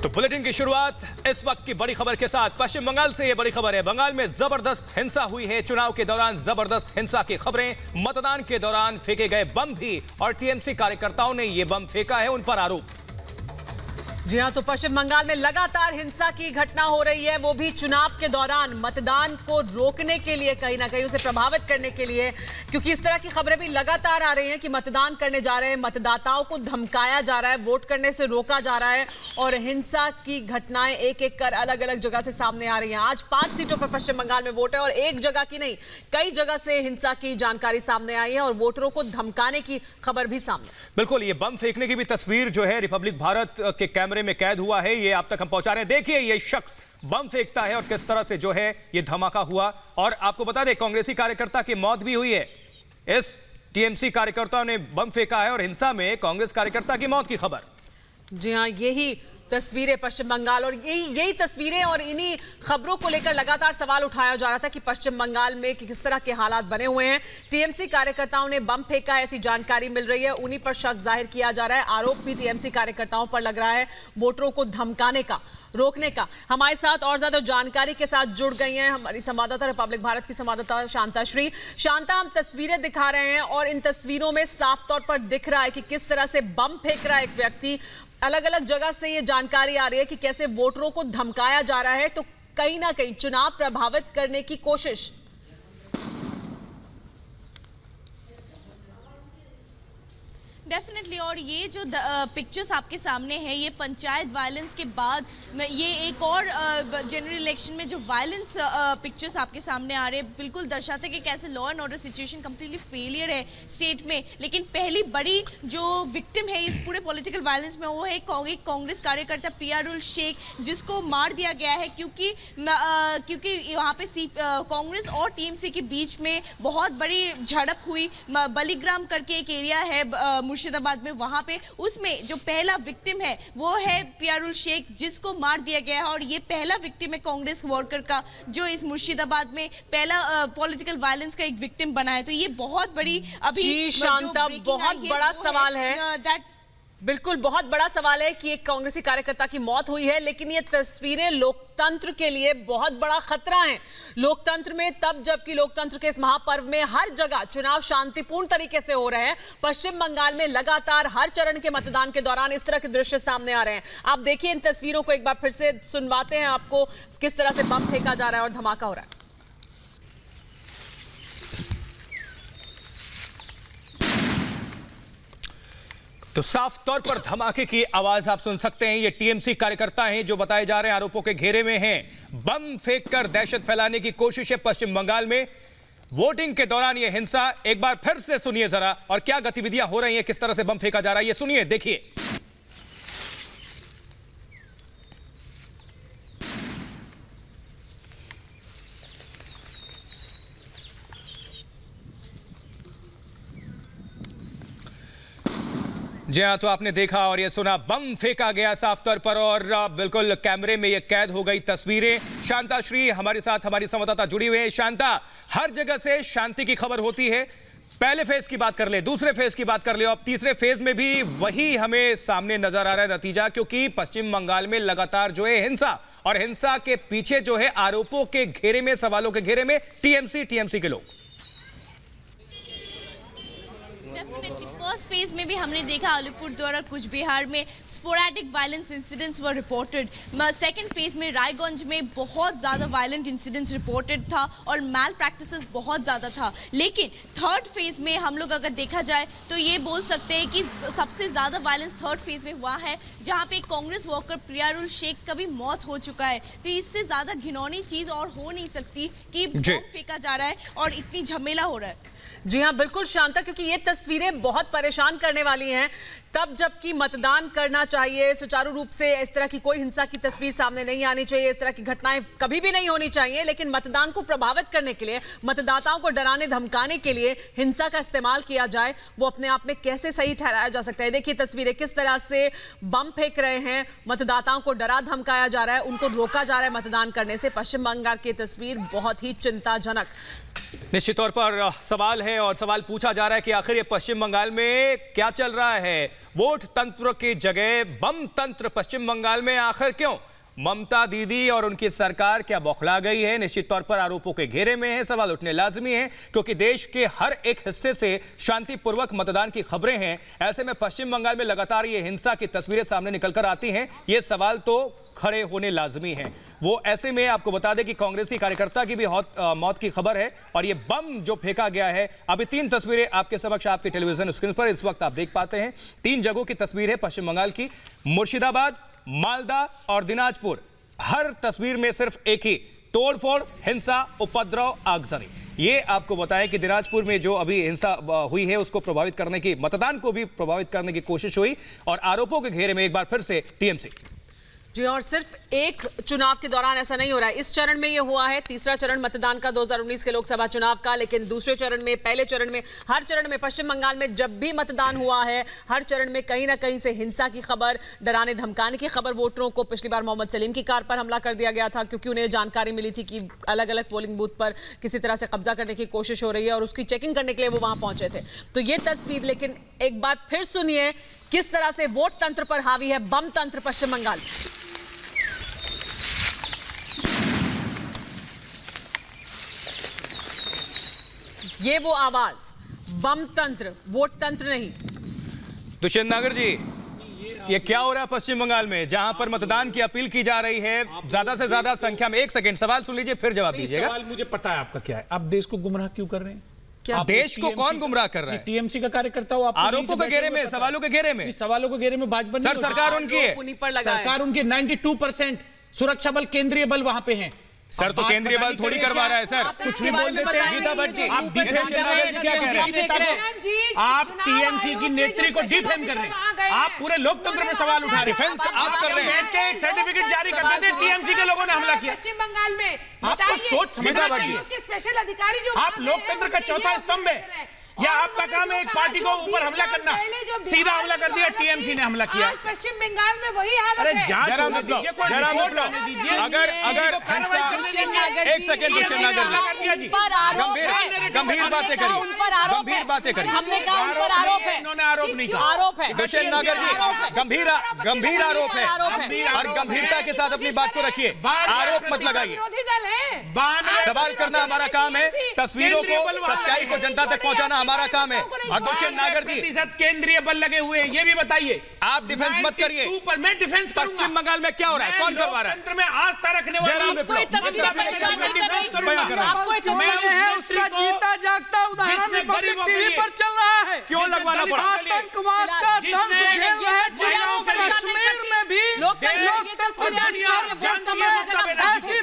तो बुलेटिन की शुरुआत इस वक्त की बड़ी खबर के साथ। पश्चिम बंगाल से यह बड़ी खबर है। बंगाल में जबरदस्त हिंसा हुई है। चुनाव के दौरान जबरदस्त हिंसा की खबरें, मतदान के दौरान फेंके गए बम भी, और टीएमसी कार्यकर्ताओं ने यह बम फेंका है, उन पर आरोप। जी हां, तो पश्चिम बंगाल में लगातार हिंसा की घटना हो रही है, वो भी चुनाव के दौरान मतदान को रोकने के लिए, कहीं ना कहीं उसे प्रभावित करने के लिए, क्योंकि इस तरह की खबरें भी लगातार आ रही हैं कि मतदान करने जा रहे हैं मतदाताओं को धमकाया जा रहा है, वोट करने से रोका जा रहा है, और हिंसा की घटनाएं एक एक कर अलग अलग जगह से सामने आ रही हैं। आज 5 सीटों पर पश्चिम बंगाल में वोट है, और एक जगह की नहीं, कई जगह से हिंसा की जानकारी सामने आई है और वोटरों को धमकाने की खबर भी सामने। बिल्कुल, ये बम फेंकने की भी तस्वीर जो है रिपब्लिक भारत के कैमरे में कैद हुआ है, ये आप तक हम पहुंचा रहे हैं। देखिए ये शख्स बम फेंकता है और किस तरह से जो है ये धमाका हुआ। और आपको बता दें, कांग्रेसी कार्यकर्ता की मौत भी हुई है। इस टीएमसी कार्यकर्ताओं ने बम फेंका है और हिंसा में कांग्रेस कार्यकर्ता की मौत की खबर। जी हां, यही तस्वीरें पश्चिम बंगाल, और यही तस्वीरें और इन्हीं खबरों को लेकर लगातार सवाल उठाया जा रहा था कि पश्चिम बंगाल में किस तरह के हालात बने हुए हैं। टीएमसी कार्यकर्ताओं ने बम फेंका, ऐसी जानकारी मिल रही है, उन्हीं पर शक जाहिर किया जा रहा है। आरोप भी टीएमसी कार्यकर्ताओं पर लग रहा है, वोटरों को धमकाने का, रोकने का। हमारे साथ और ज्यादा जानकारी के साथ जुड़ गई हैं हमारी संवाददाता, रिपब्लिक भारत की संवाददाता शांता श्री। शांता, हम तस्वीरें दिखा रहे हैं और इन तस्वीरों में साफ तौर पर दिख रहा है कि किस तरह से बम फेंक रहा है एक व्यक्ति। अलग अलग जगह से ये जानकारी आ रही है कि कैसे वोटरों को धमकाया जा रहा है, तो कहीं ना कहीं चुनाव प्रभावित करने की कोशिश। डेफिनेटली, और ये जो पिक्चर्स आपके सामने है, ये पंचायत वायलेंस के बाद ये एक और जनरल इलेक्शन में जो वायलेंस पिक्चर्स आपके सामने आ रहे हैं, बिल्कुल दर्शाते कि कैसे law and order situation completely failure है स्टेट में। लेकिन पहली बड़ी जो विक्टिम है इस पूरे पॉलिटिकल वायलेंस में, वो है कांग्रेस कार्यकर्ता पियारुल शेख, जिसको मार दिया गया है क्योंकि वहाँ पे कांग्रेस और टीएमसी के बीच में बहुत बड़ी झड़प हुई। बलीग्राम करके एक एरिया है मुर्शिदाबाद में, वहां पे उसमें जो पहला विक्टिम है वो है पियारुल शेख, जिसको मार दिया गया है। और ये पहला विक्टिम है कांग्रेस वर्कर का, जो इस मुर्शिदाबाद में पहला पॉलिटिकल वायलेंस का एक विक्टिम बना है। तो ये बहुत बड़ी अभी शांता, बहुत बड़ा सवाल है। बिल्कुल, बहुत बड़ा सवाल है कि एक कांग्रेसी कार्यकर्ता की मौत हुई है, लेकिन ये तस्वीरें लोकतंत्र के लिए बहुत बड़ा खतरा है। लोकतंत्र में तब जबकि लोकतंत्र के इस महापर्व में हर जगह चुनाव शांतिपूर्ण तरीके से हो रहे हैं, पश्चिम बंगाल में लगातार हर चरण के मतदान के दौरान इस तरह के दृश्य सामने आ रहे हैं। आप देखिए इन तस्वीरों को एक बार फिर से सुनवाते हैं आपको, किस तरह से बम फेंका जा रहा है और धमाका हो रहा है। तो साफ तौर पर धमाके की आवाज आप सुन सकते हैं। ये टीएमसी कार्यकर्ता हैं जो बताए जा रहे हैं आरोपों के घेरे में हैं। बम फेंककर दहशत फैलाने की कोशिश है पश्चिम बंगाल में। वोटिंग के दौरान ये हिंसा, एक बार फिर से सुनिए जरा, और क्या गतिविधियां हो रही हैं, किस तरह से बम फेंका जा रहा है, ये सुनिए, देखिए। जी हाँ, तो आपने देखा और ये सुना, बम फेंका गया साफ तौर पर, और बिल्कुल कैमरे में ये कैद हो गई तस्वीरें। शांता श्री हमारे साथ, हमारी संवाददाता जुड़ी हुई है। शांता, हर जगह से शांति की खबर होती है। पहले फेज की बात कर ले, दूसरे फेज की बात कर ले, और तीसरे फेज में भी वही हमें सामने नजर आ रहा है नतीजा, क्योंकि पश्चिम बंगाल में लगातार जो है हिंसा, और हिंसा के पीछे जो है आरोपों के घेरे में, सवालों के घेरे में टीएमसी के लोग। डेफिनेटली, फर्स्ट फेज में भी हमने देखा अलीपुर द्वारा कुछ बिहार में स्पोरेडिक वायलेंस इंसिडेंट्स वर रिपोर्टेड। सेकंड फेज में रायगंज में बहुत ज़्यादा वायलेंट इंसिडेंट्स रिपोर्टेड था और मैल प्रैक्टिसेस बहुत ज़्यादा था। लेकिन थर्ड फेज में हम लोग अगर देखा जाए तो ये बोल सकते हैं कि सबसे ज़्यादा वायलेंस थर्ड फेज में हुआ है, जहाँ पे कांग्रेस वर्कर पियारुल शेख का भी मौत हो चुका है। तो इससे ज़्यादा घिनौनी चीज़ और हो नहीं सकती कि बम फेंका जा रहा है और इतनी झमेला हो रहा है। जी हाँ, बिल्कुल शांता, क्योंकि ये तस्वीरें बहुत परेशान करने वाली हैं। तब जबकि मतदान करना चाहिए सुचारू रूप से, इस तरह की कोई हिंसा की तस्वीर सामने नहीं आनी चाहिए, इस तरह की घटनाएं कभी भी नहीं होनी चाहिए, लेकिन मतदान को प्रभावित करने के लिए, मतदाताओं को डराने धमकाने के लिए हिंसा का इस्तेमाल किया जाए, वो अपने आप में कैसे सही ठहराया जा सकता है। देखिए तस्वीरें किस तरह से बम फेंक रहे हैं, मतदाताओं को डरा धमकाया जा रहा है, उनको रोका जा रहा है मतदान करने से। पश्चिम बंगाल की तस्वीर बहुत ही चिंताजनक। निश्चित तौर पर सवाल सवाल है और सवाल पूछा जा रहा है कि आखिर ये पश्चिम बंगाल में क्या चल रहा है। वोट तंत्र की जगह बम तंत्र पश्चिम बंगाल में आखिर क्यों? ममता दीदी और उनकी सरकार क्या बौखला गई है? निश्चित तौर पर आरोपों के घेरे में है। सवाल उठने लाजमी है क्योंकि देश के हर एक हिस्से से शांतिपूर्वक मतदान की खबरें हैं। ऐसे में पश्चिम बंगाल में लगातार ये हिंसा की तस्वीरें सामने निकलकर आती हैं। ये सवाल तो खड़े होने लाजमी हैं। वो ऐसे में आपको बता दें कि कांग्रेसी कार्यकर्ता की भी मौत की खबर है और ये बम जो फेंका गया है, अभी 3 तस्वीरें आपके समक्ष आपके टेलीविजन स्क्रीन पर इस वक्त आप देख पाते हैं। 3 जगहों की तस्वीर है पश्चिम बंगाल की, मुर्शिदाबाद, मालदा और दिनाजपुर। हर तस्वीर में सिर्फ एक ही तोड़फोड़, हिंसा, उपद्रव, आगजनी। ये आपको बताएं कि दिनाजपुर में जो अभी हिंसा हुई है उसको प्रभावित करने की, मतदान को भी प्रभावित करने की कोशिश हुई और आरोपों के घेरे में एक बार फिर से टीएमसी। जी, और सिर्फ एक चुनाव के दौरान ऐसा नहीं हो रहा है। इस चरण में यह हुआ है, तीसरा चरण मतदान का 2019 के लोकसभा चुनाव का, लेकिन दूसरे चरण में, पहले चरण में, हर चरण में पश्चिम बंगाल में जब भी मतदान हुआ है, हर चरण में कहीं ना कहीं से हिंसा की खबर, डराने धमकाने की खबर। वोटरों को पिछली बार मोहम्मद सलीम की कार पर हमला कर दिया गया था क्योंकि उन्हें जानकारी मिली थी कि अलग अलग पोलिंग बूथ पर किसी तरह से कब्जा करने की कोशिश हो रही है और उसकी चेकिंग करने के लिए वो वहां पहुंचे थे। तो ये तस्वीर, लेकिन एक बार फिर सुनिए किस तरह से वोट तंत्र पर हावी है बम तंत्र पश्चिम बंगाल। ये वो आवाज, बम तंत्र, वोट तंत्र नहीं। दुष्यंत नागर जी, ये क्या हो रहा है पश्चिम बंगाल में जहां पर मतदान की अपील की जा रही है ज्यादा से ज्यादा संख्या में? एक सेकंड, सवाल सुन लीजिए फिर जवाब दीजिएगा। सवाल मुझे पता है आपका क्या है। आप देश को गुमराह क्यों कर रहे हैं? क्या देश को कौन गुमराह कर रहा है? टीएमसी का कार्यकर्ता हो आप? आरोपों के घेरे में, सवालों के घेरे में। सवालों के घेरे में भाजपा सर, सरकार उनकी है, उन्हीं पर लगा है। सरकार उनकी 92% सुरक्षा बल, केंद्रीय बल वहां पे हैं। सर तो केंद्रीय बल थोड़ी करवा रहा है सर। कुछ भी बोल देते हैं। गीता भट्ट जी, आप डिफेम कर रहे हैं। क्या कह रहे हैं? आप टीएमसी की नेत्री को डिफेम कर रहे हैं। आप पूरे लोकतंत्र में सवाल उठा रहे हैं। डिफेंस आप कर रहे हैं। बैठ के एक सर्टिफिकेट जारी कर देते, टीएमसी के लोगों ने हमला किया पश्चिम बंगाल में। आपको सोच समझना चाहिए। स्पेशल अधिकारी जो आप लोकतंत्र का चौथा स्तंभ है या आपका काम है एक पार्टी को ऊपर हमला करना? सीधा हमला कर दिया, टीएमसी ने हमला किया। पश्चिम बंगाल में वही हालत अरे है। जांच होने दीजिए, कोई रिपोर्ट आने दीजिए। अगर एक सेकंड दुष्यंत नागर जी, गंभीर बातें करिए, गंभीर बातें करिए। हमने कहा उन पर आरोप है। इन्होंने आरोप नहीं कहा। आरोप है दुष्यंत नागर जी, गंभीर आरोप है और गंभीरता के साथ अपनी बात को रखिए। आरोप मत लगाइए। विरोधी दल है। सवाल करना हमारा काम है, तस्वीरों को, सच्चाई को जनता तक पहुंचाना हमारा काम है। और दुष्यंत नागर जी, केंद्रीय बल लगे हुए हैं, ये भी बताइए। आप डिफेंस मत करिए। मैं डिफेंस पश्चिम बंगाल में क्या हो रहा है? कौन करवा रहा है? तंत्र में आस्था रखने वाले कोई तस्वीरें परेशान नहीं कर रही। आपको एक तस्वीर है उसका जीता जागता उदाहरण टीवी पर चल रहा है। क्यों लगवाना पड़ा? आतंकवाद का दंश झेल रहे कश्मीर में भी ऐसी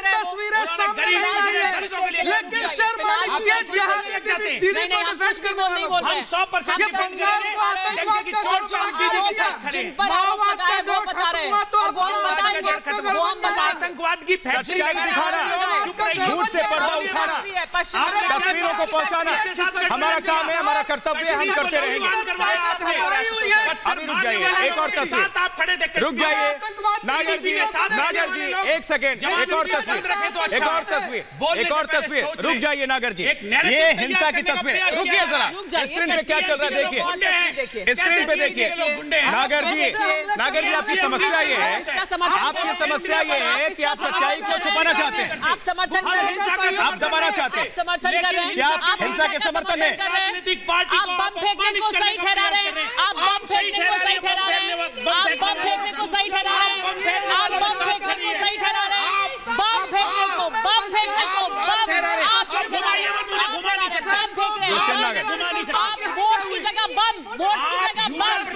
तस्वीरें सामने आई है, लेकिन शर्मा लीजिए। जहां दीदी को डिफेंस करने वाले हम 100% डिफेंस करेंगे। आतंकवाद का जिन पर आरोप लगा है वो बता रहे हैं और वो हम बताएंगे, वो हम बताएंगे। आतंकवाद की सच्चाई दिखाना, झूठ से पर्दा उठाना, तस्वीरों को पहुंचाना हमारा काम है, हमारा कर्तव्य है, हम करते रहेंगे। अभी रुक जाइए, एक और तस्वीर, रुक जाइए नागर जी, नागर जी एक सेकेंड, एक और तस्वीर, रुक जाइए नागर जी। ये हिंसा की तस्वीर, रुकिए जरा, स्क्रीन पे क्या चल रहा है देखिए, स्क्रीन पे देखिए। नागर जी आपकी समस्या ये है, आपकी समस्या ये है कि आप सच्चाई को छुपाना चाहते हैं, आप समर्थन कर रहे हैं, आप दबाना चाहते हैं, समर्थन कर रहे हैं। क्या आप हिंसा के समर्थन है? आप बम फेंकने को सही ठहरा रहे हैं, आप बम फेंकने को सही ठहरा रहे हैं, आप बम फेंकने को सही ठहरा रहे हैं, आप बम फेंकने को सही ठहरा रहे हैं, बम फेंकने को, बम फेंकने को, आप बम फेंक रहे हैं, आप वोट की जगह बम, वोट की जगह बम, वोट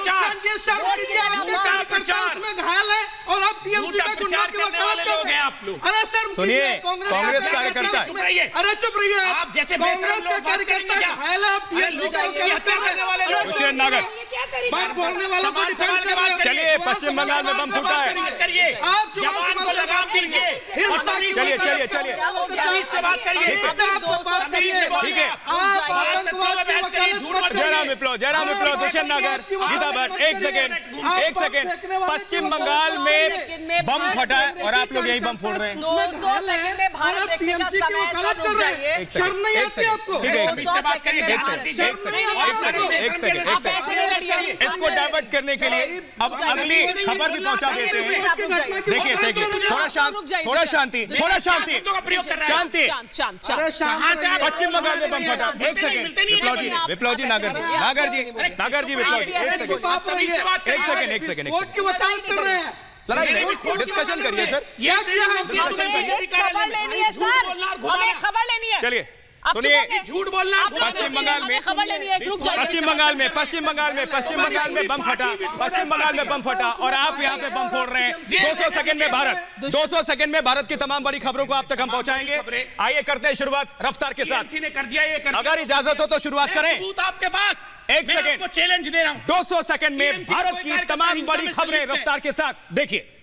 की जगह प्रचार में घायल है और अब टीएमसी का गुंडा की वकालत कर रहे हैं आप लोग। अरे सर सुनिए, कांग्रेस कार्यकर्ता, चुप रहिए, अरे चुप रहिए आप। जैसे कांग्रेस का कार्यकर्ता घायल है, अब टीएमसी की हत्या करने वाले लोग, दुष्यंत नागर बात बोलने वालों को डिफेंड कर रहे हैं। चलिए, पश्चिम बंगाल में बम फूटा है, आप जवान को लगाम दीजिए, चलिए चलिए चलिए, से बात करिए, ठीक है। जयराम विप्लव, दुष्यंत नागर, गीता भट्ट, एक सेकेंड, पश्चिम बंगाल में बम फटा है और आप लोग यही बम फोड़ रहे हैं। 200 सेकंड में भारत देखने का समय है, सब रुक जाइए। शर्म नहीं आती आपको? ठीक है, 200 सेकंड में भारत- इसको डाइवर्ट करने के लिए अब अगली खबर भी पहुंचा देते हैं। देखिए थोड़ा शांति, शांति। पश्चिम बंगाल में बम फटा। एक सेकंड विप्लव जी, नागर जी, विप्लव जी, एक सेकंड वोट की वकालत कर रहे हैं। डिस्कशन करिए सर। खबर लेनी है सर, हमें खबर लेनी है। चलिए सुनिए, झूठ बोलना। पश्चिम बंगाल में खबर लेनी है, रुक जाइए। पश्चिम बंगाल में बम फटा, और आप यहाँ पे बम फोड़ रहे हैं। 200 सेकंड में भारत की तमाम बड़ी खबरों को आप तक हम पहुंचाएंगे। आइए करते हैं शुरुआत रफ्तार के साथ। ने कर दिया, ये कर अगर इजाजत हो तो शुरुआत करें। आपके पास एक सेकंड, चैलेंज दे रहा हूं। 200 सेकंड में भारत की तमाम बड़ी खबरें रफ्तार के साथ देखिए।